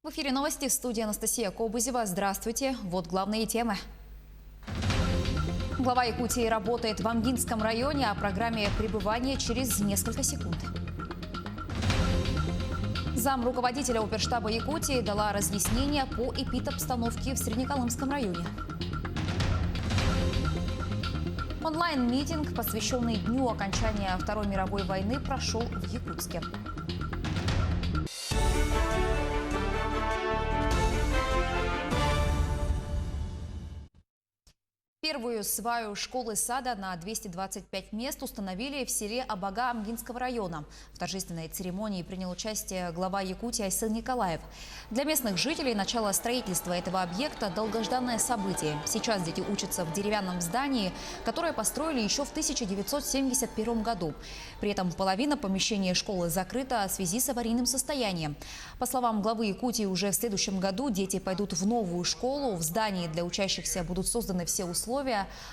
В эфире новости, в студии Анастасия Кобызева. Здравствуйте. Вот главные темы. Глава Якутии работает в Амгинском районе. О программе пребывания через несколько секунд. Зам руководителя оперштаба Якутии дала разъяснения по эпидобстановке в Среднеколымском районе. Онлайн-митинг, посвященный Дню окончания Второй мировой войны, прошел в Якутске. Первую сваю школы-сада на 225 мест установили в селе Абага Амгинского района. В торжественной церемонии принял участие глава Якутии Айсыл Николаев. Для местных жителей начало строительства этого объекта – долгожданное событие. Сейчас дети учатся в деревянном здании, которое построили еще в 1971 году. При этом половина помещения школы закрыта в связи с аварийным состоянием. По словам главы Якутии, уже в следующем году дети пойдут в новую школу. В здании для учащихся будут созданы все условия,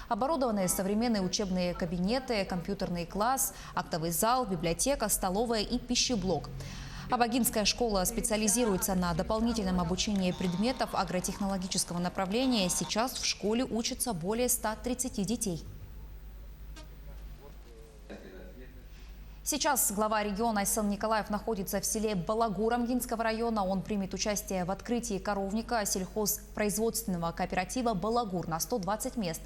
оборудованные современные учебные кабинеты, компьютерный класс, актовый зал, библиотека, столовая и пищеблок. Абагинская школа специализируется на дополнительном обучении предметов агротехнологического направления. Сейчас в школе учатся более 130 детей. Сейчас глава региона Айсыл Николаев находится в селе Балагур Амгинского района. Он примет участие в открытии коровника сельхозпроизводственного кооператива «Балагур» на 120 мест,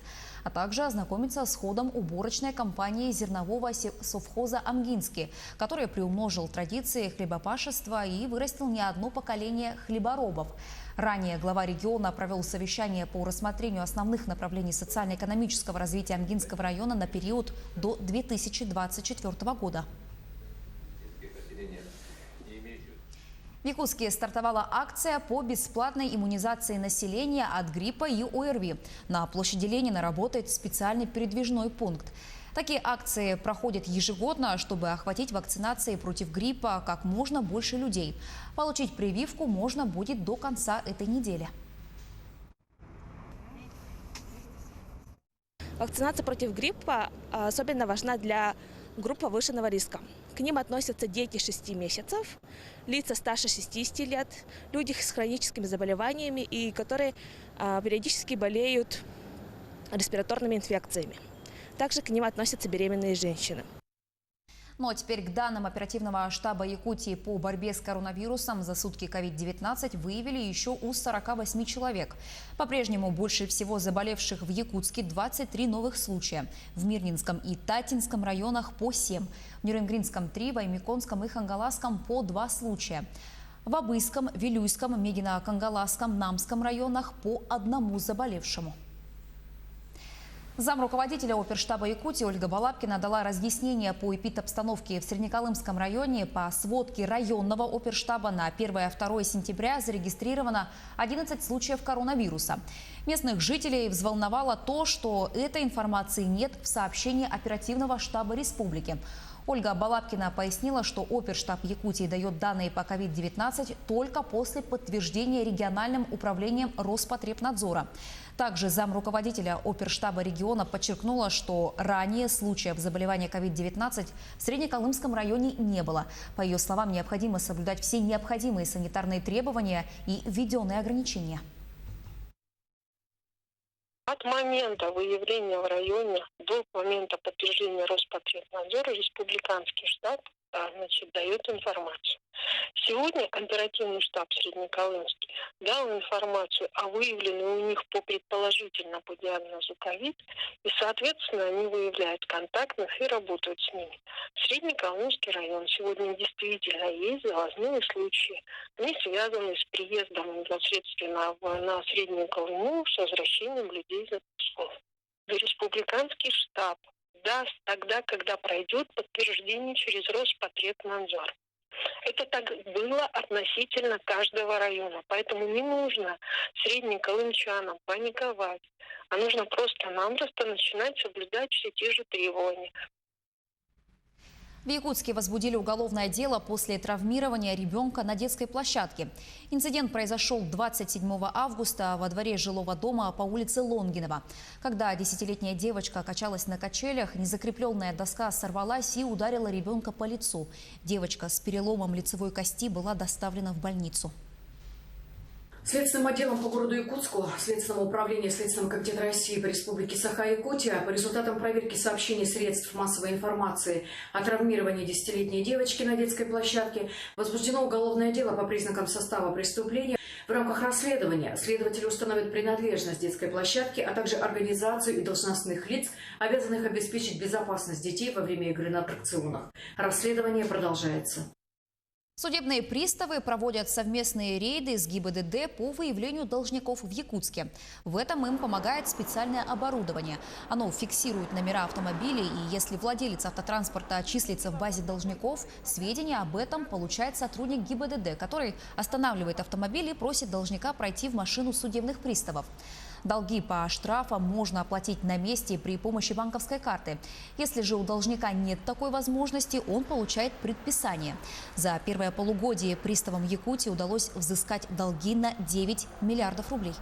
а также ознакомиться с ходом уборочной кампании зернового совхоза «Амгинский», который приумножил традиции хлебопашества и вырастил не одно поколение хлеборобов. Ранее глава региона провел совещание по рассмотрению основных направлений социально-экономического развития Амгинского района на период до 2024 года. В Якутске стартовала акция по бесплатной иммунизации населения от гриппа и ОРВИ. На площади Ленина работает специальный передвижной пункт. Такие акции проходят ежегодно, чтобы охватить вакцинацией против гриппа как можно больше людей. Получить прививку можно будет до конца этой недели. Вакцинация против гриппа особенно важна для групп повышенного риска. К ним относятся дети 6 месяцев, лица старше 60 лет, люди с хроническими заболеваниями и которые периодически болеют респираторными инфекциями. Также к ним относятся беременные женщины. Ну а теперь к данным оперативного штаба Якутии по борьбе с коронавирусом. За сутки COVID-19 выявили еще у 48 человек. По-прежнему больше всего заболевших в Якутске 23 новых случая. В Мирнинском и Татинском районах по 7. В Нюрнбергском 3, в Аймиконском и Хангаласском по 2 случая. В Абыйском, Вилюйском, Мегино-Кангаласском, Намском районах по 1 заболевшему. Зам руководителя оперштаба Якутии Ольга Балапкина дала разъяснения по эпидобстановке в Среднеколымском районе. По сводке районного оперштаба на 1-2 сентября зарегистрировано 11 случаев коронавируса. Местных жителей взволновало то, что этой информации нет в сообщении оперативного штаба республики. Ольга Балапкина пояснила, что оперштаб Якутии дает данные по COVID-19 только после подтверждения региональным управлением Роспотребнадзора. Также зам руководителя оперштаба региона подчеркнула, что ранее случаев заболевания COVID-19 в Среднеколымском районе не было. По ее словам, необходимо соблюдать все необходимые санитарные требования и введенные ограничения. От момента выявления в районе до момента подтверждения Роспотребнадзора республиканский штаб дает информацию. Сегодня оперативный штаб Среднеколымский дал информацию о выявленной у них по предположительно по диагнозу ковид, и, соответственно, они выявляют контактных и работают с ними. Среднеколымский район сегодня действительно есть завозные случаи. Они связаны с приездом непосредственно на Среднюю Колыму с возвращением людей из отпусков. Республиканский штаб даст тогда, когда пройдет подтверждение через Роспотребнадзор. Это так было относительно каждого района. Поэтому не нужно среднеколымчанам паниковать, а нужно просто-напросто начинать соблюдать все те же требования. В Якутске возбудили уголовное дело после травмирования ребенка на детской площадке. Инцидент произошел 27 августа во дворе жилого дома по улице Лонгинова. Когда 10-летняя девочка качалась на качелях, незакрепленная доска сорвалась и ударила ребенка по лицу. Девочка с переломом лицевой кости была доставлена в больницу. Следственным отделом по городу Якутску, Следственному управлению Следственного комитета России по Республике Саха-Якутия по результатам проверки сообщений средств массовой информации о травмировании 10-летней девочки на детской площадке возбуждено уголовное дело по признакам состава преступления. В рамках расследования следователи установят принадлежность детской площадки, а также организацию и должностных лиц, обязанных обеспечить безопасность детей во время игры на аттракционах. Расследование продолжается. Судебные приставы проводят совместные рейды с ГИБДД по выявлению должников в Якутске. В этом им помогает специальное оборудование. Оно фиксирует номера автомобилей, и если владелец автотранспорта числится в базе должников, сведения об этом получает сотрудник ГИБДД, который останавливает автомобиль и просит должника пройти в машину судебных приставов. Долги по штрафам можно оплатить на месте при помощи банковской карты. Если же у должника нет такой возможности, он получает предписание. За первое полугодие приставам Якутии удалось взыскать долги на 9 миллиардов рублей.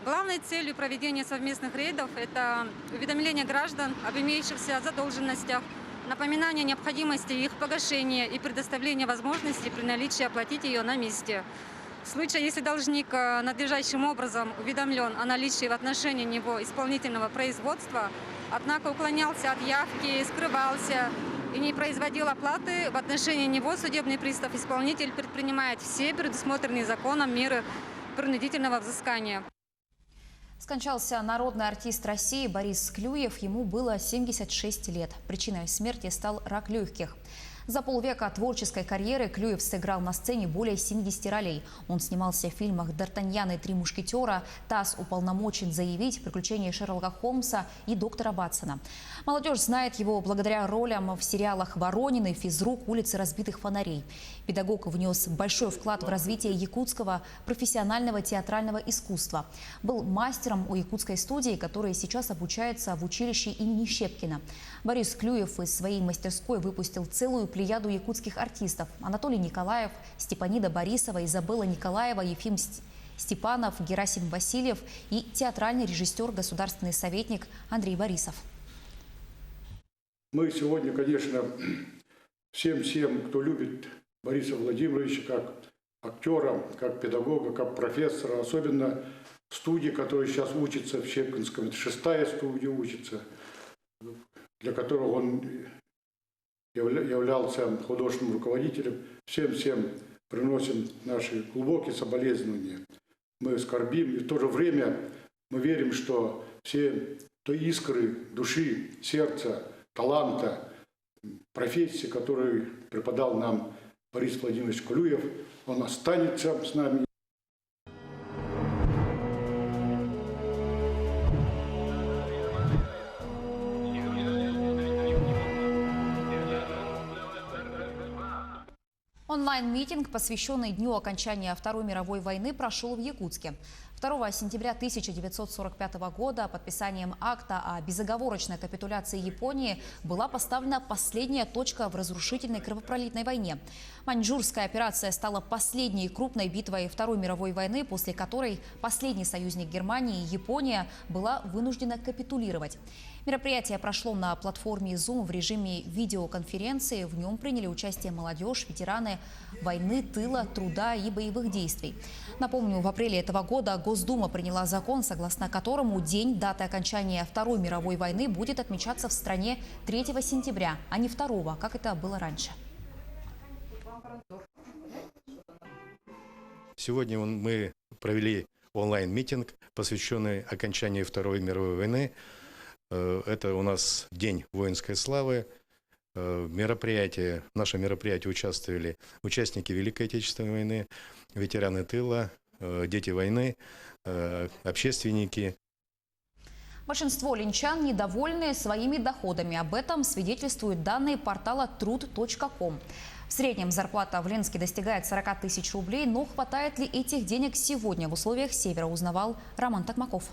Главной целью проведения совместных рейдов – это уведомление граждан об имеющихся задолженностях, напоминание необходимости их погашения и предоставление возможности при наличии оплатить ее на месте. В случае, если должник надлежащим образом уведомлен о наличии в отношении него исполнительного производства, однако уклонялся от явки, скрывался и не производил оплаты, в отношении него судебный пристав-исполнитель предпринимает все предусмотренные законом меры принудительного взыскания. Скончался народный артист России Борис Клюев. Ему было 76 лет. Причиной смерти стал рак легких. За полвека творческой карьеры Клюев сыграл на сцене более 70 ролей. Он снимался в фильмах «Д'Артаньян и три мушкетера», «ТАСС уполномочен заявить», «Приключения Шерлока Холмса» и «Доктора Ватсона». Молодежь знает его благодаря ролям в сериалах «Воронины», «Физрук», «Улицы разбитых фонарей». Педагог внес большой вклад в развитие якутского профессионального театрального искусства. Был мастером у якутской студии, которая сейчас обучается в училище имени Щепкина. Борис Клюев из своей мастерской выпустил целую плеяду якутских артистов: Анатолий Николаев, Степанида Борисова, Изабелла Николаева, Ефим Степанов, Герасим Васильев и театральный режиссер, государственный советник Андрей Борисов. Мы сегодня, конечно, всем, кто любит Бориса Владимировича как актера, как педагога, как профессора, особенно студии, которая сейчас учится в Щепкинском, это 6-я студия учится, для которого он являлся художественным руководителем. Всем приносим наши глубокие соболезнования. Мы скорбим, и в то же время мы верим, что все то искры души, сердца, таланта, профессии, которые преподал нам Борис Владимирович Клюев, он останется с нами. Онлайн-митинг, посвященный Дню окончания Второй мировой войны, прошел в Якутске. 2 сентября 1945 года подписанием акта о безоговорочной капитуляции Японии была поставлена последняя точка в разрушительной кровопролитной войне. Маньчжурская операция стала последней крупной битвой Второй мировой войны, после которой последний союзник Германии, Япония, была вынуждена капитулировать. Мероприятие прошло на платформе Zoom в режиме видеоконференции. В нем приняли участие молодежь, ветераны войны, тыла, труда и боевых действий. Напомню, в апреле этого года Госдума приняла закон, согласно которому день даты окончания Второй мировой войны будет отмечаться в стране 3 сентября, а не 2, как это было раньше. Сегодня мы провели онлайн-митинг, посвященный окончанию Второй мировой войны. Это у нас День воинской славы. В наше мероприятие участвовали участники Великой Отечественной войны, ветераны тыла, дети войны, общественники. Большинство линчан недовольны своими доходами. Об этом свидетельствуют данные портала труд.ком. В среднем зарплата в Ленске достигает 40 тысяч рублей, но хватает ли этих денег сегодня в условиях Севера, узнавал Роман Токмаков.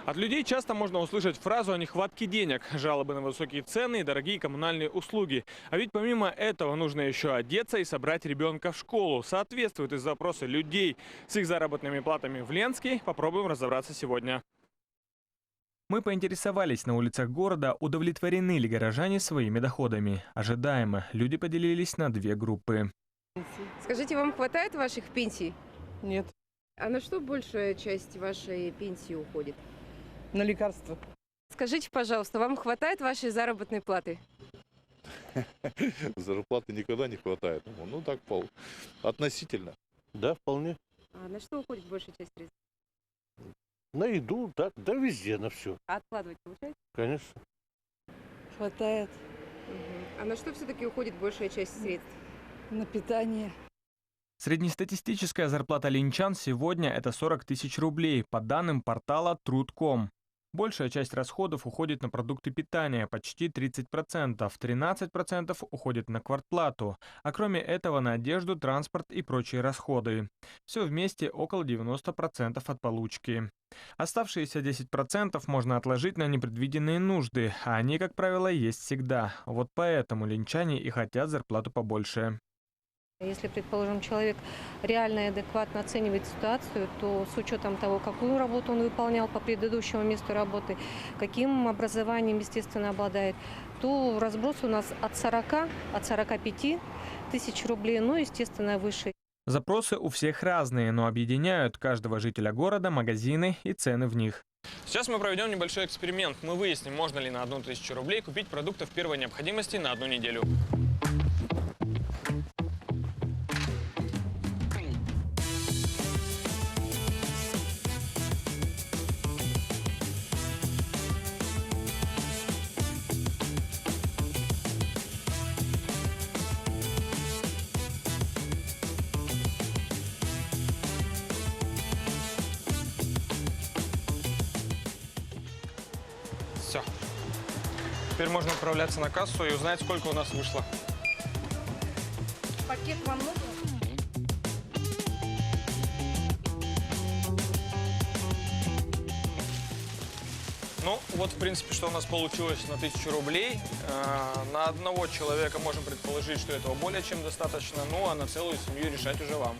От людей часто можно услышать фразу о нехватке денег, жалобы на высокие цены и дорогие коммунальные услуги. А ведь помимо этого нужно еще одеться и собрать ребенка в школу. Соответствуют и запросы людей с их заработными платами в Ленске. Попробуем разобраться сегодня. Мы поинтересовались на улицах города, удовлетворены ли горожане своими доходами. Ожидаемо, люди поделились на 2 группы. Скажите, вам хватает ваших пенсий? Нет, А на что большая часть вашей пенсии уходит? на лекарства. Скажите, пожалуйста, вам хватает вашей заработной платы? Зарплаты никогда не хватает. Ну так, относительно. Да, вполне. А на что уходит большая часть средств? На еду, так, да везде, на все. А откладывать получается? Конечно. Хватает А на что все-таки уходит большая часть средств? на питание. Среднестатистическая зарплата линчан сегодня – это 40 тысяч рублей, по данным портала Trud.com. Большая часть расходов уходит на продукты питания, почти 30%, 13% уходит на квартплату, а кроме этого на одежду, транспорт и прочие расходы. Все вместе около 90% от получки. Оставшиеся 10% можно отложить на непредвиденные нужды, а они, как правило, есть всегда. Вот поэтому линчане и хотят зарплату побольше. Если, предположим, человек реально и адекватно оценивает ситуацию, то с учетом того, какую работу он выполнял по предыдущему месту работы, каким образованием, естественно, обладает, то разброс у нас от 45 тысяч рублей, ну, естественно, выше. Запросы у всех разные, но объединяют каждого жителя города магазины и цены в них. Сейчас мы проведем небольшой эксперимент. Мы выясним, можно ли на 1000 рублей купить продуктов первой необходимости на 1 неделю. Все. Теперь можно отправляться на кассу и узнать, сколько у нас вышло. Пакет вам нужен? Ну, вот, в принципе, что у нас получилось на 1000 рублей. На одного человека можем предположить, что этого более чем достаточно. Ну, а на целую семью решать уже вам.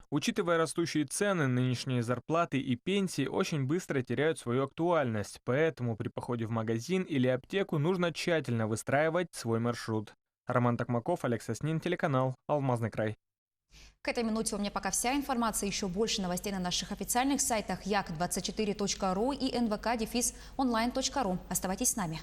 Учитывая растущие цены, нынешние зарплаты и пенсии очень быстро теряют свою актуальность, поэтому при походе в магазин или аптеку нужно тщательно выстраивать свой маршрут. Роман Токмаков, Олег Соснин, телеканал «Алмазный край». К этой минуте у меня пока вся информация. Еще больше новостей на наших официальных сайтах як24.ру и nvk-online.ru. Оставайтесь с нами.